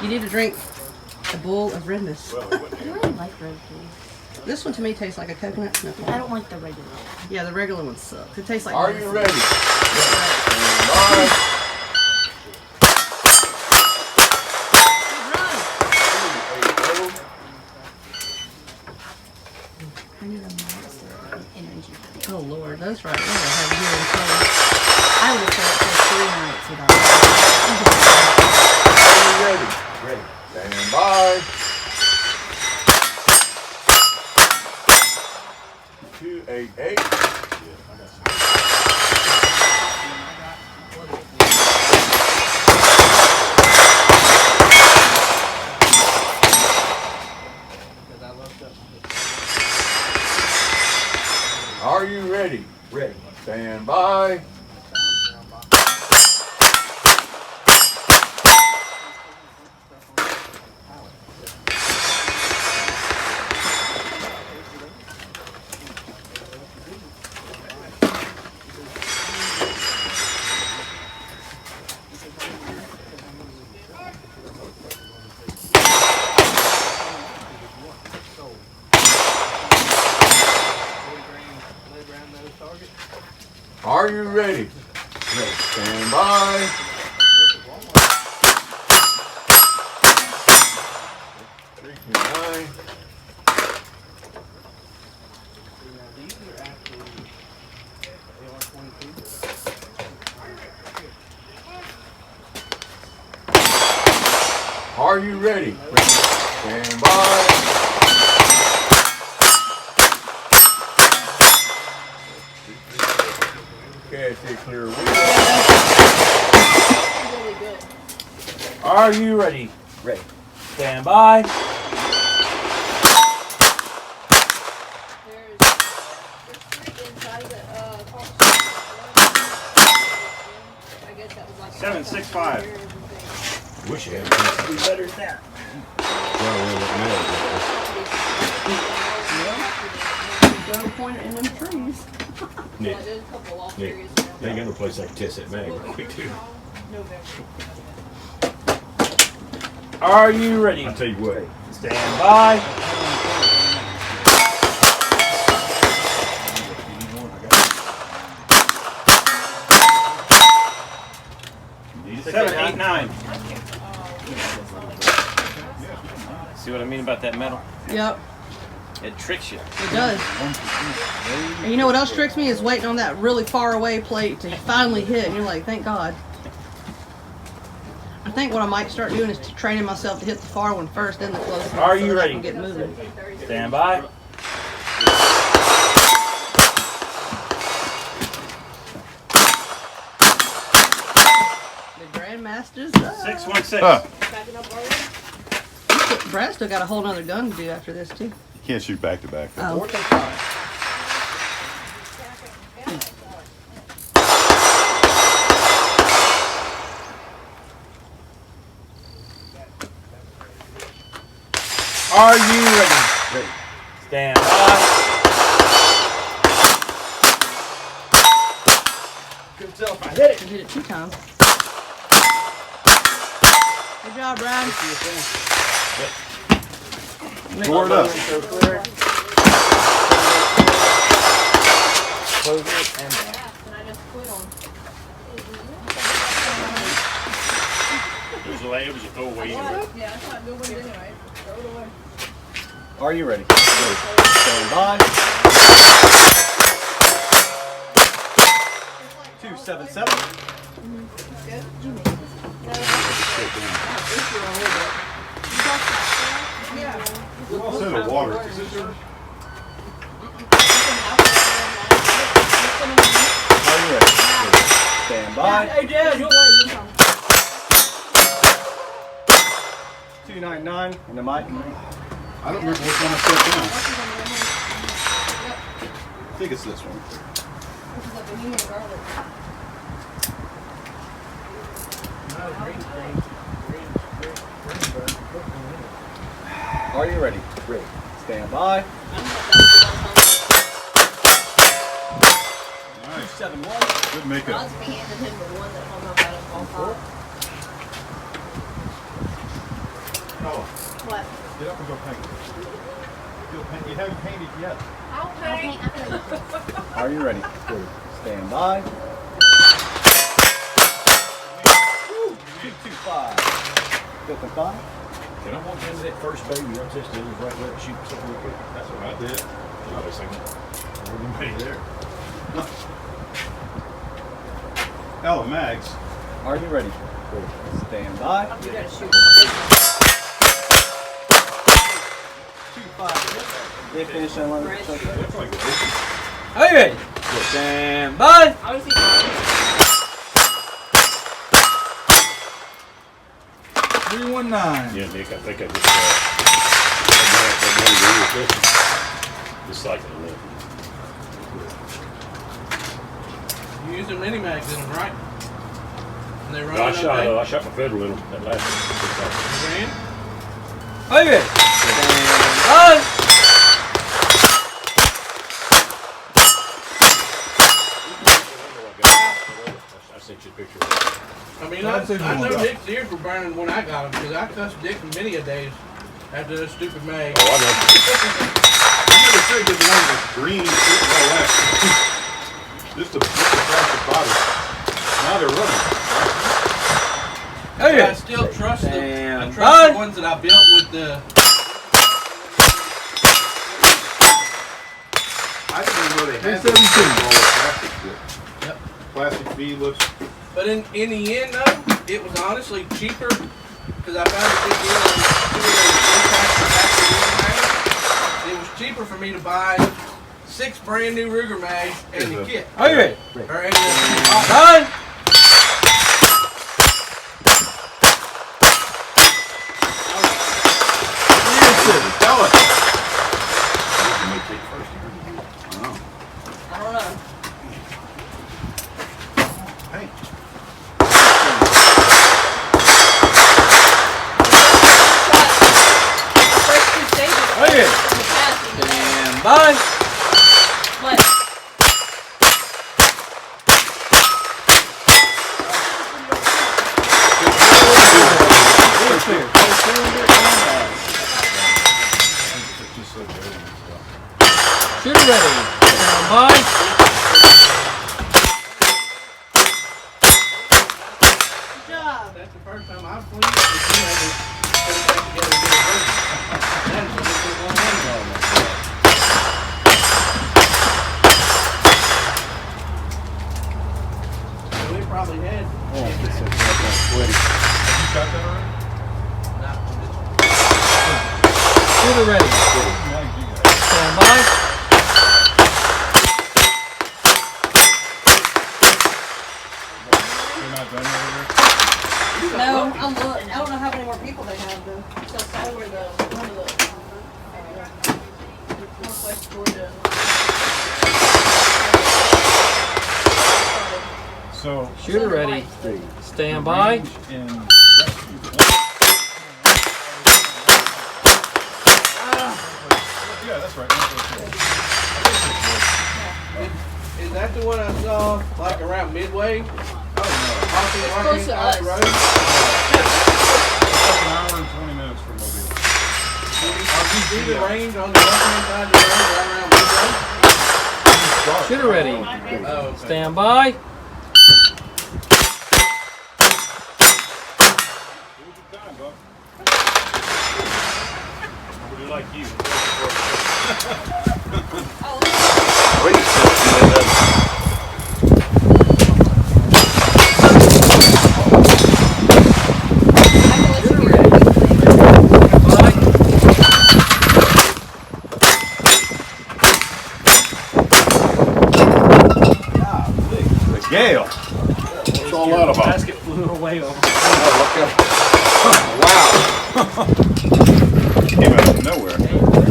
You need to drink a bowl of redness. I don't really like red tea. This one to me tastes like a coconut sniff. I don't like the regular one. Yeah, the regular one sucks. It tastes like. Are you ready? Bye. I need a Monster energy. Oh Lord, those right there have you in trouble. I would have felt for 3 nights without Are you ready? Ready. Stand by. 288. Are you ready? Ready. Stand by. Are you ready? Ready. Stand by. Are you ready? Ready. Stand by. Okay, I see clear wheel. Really good. Are you ready? Ready. Stand by. There's 3 inside that I guess that was like 765. Wish you had Be better than that. Go point it in them trees. Nick, There's a couple off Nick, trees. they ain't got no place like test that mag real quick too. Are you ready? I'll tell you what. Stand by. Need it? 789. See what I mean about that metal? Yep, It tricks you. it does. And you know what else tricks me is waiting on that really far away plate to finally hit, and you're like, thank God. I think what I might start doing is training myself to hit the far one first, then the close one. Are so you that I ready? can get moving. Stand by. The Grandmaster's 616. Backing up already? Brad still got a whole other gun to do after this too. You can't shoot back to back. Oh. 435. Are you ready? Ready. Stand by. Couldn't tell if I hit it. You hit it 2 times. Good job, Brad. Score it up. So clear. Close it and down. And I just quit on. It was a throwaway. Yeah, that's not a good one anyway. Throw it away. Are you ready? Stand by. 277. We're all set of water. Is it yours? Are you ready? Stand by. Hey, Dad, you're right. 299 in the mic. I don't remember which one I set down. I think it's this one. This is like a human garlic. Are you ready? Ready. Stand by. 271. Good makeup. Osby handed him the one that hung up out of all top. What? Get up and go paint. You haven't painted yet. I'll paint. Are you ready? Stand by. 225. 55. Can I walk into that first baby? I'm just doing right there and shoot something real quick. That's what I did. I was thinking, Everybody there. Ella Mags. Are you ready? Stand by. You gotta shoot. 25. They finish that one. That's like a Are you ready? Stand by. Obviously, 319. yeah, Nick, I think I just like it a little. You use the mini mags in them, right? And they run I okay? shot my federal in them that last one. Brand? Are you ready? Stand by. I sent you a picture. I mean, Well, I that's even know one. Dick's ears were burning when I got them because I cussed Dick many a days after those stupid mags. Oh, I know. You never said get the one with green shit and all that. Just the plastic body. Now they're running. Are you I ready? still trust them. I Stand trust by. the ones that I built with the. I didn't even know they had 317. all the plastic shit. Yep. Plastic beadless. But in the end, though, it was honestly cheaper because I found a good deal on two of those one-pack mags. It was cheaper for me to buy 6 brand new Ruger mags and the kit. Are you ready? Or and the, Done. Tell us. I don't know. Hey. First 2 stages. Are you ready? Stand by. What? Shooter ready. Stand by. Good job. that's the first time I've cleaned it. But you had to put it back together and get it ready. That's just one hand. So we probably had. You got that already? Shooter ready. Stand by. You're not done over there? No, I don't know how many more people they have though. So somewhere one of the Northwest Georgia. So, Shooter ready. Stand by. range in rescue. Yeah, that's right. is that the one I saw like around Midway? Oh, close to us. Road? no. It's like an hour and 20 minutes from Mobile. You see the range on the left-hand side of the road right around Midway? Shooter ready. Oh, okay. Stand by. Nobody like you. The gale. What's all that about? Basket flew away over. Wow. Came out of nowhere.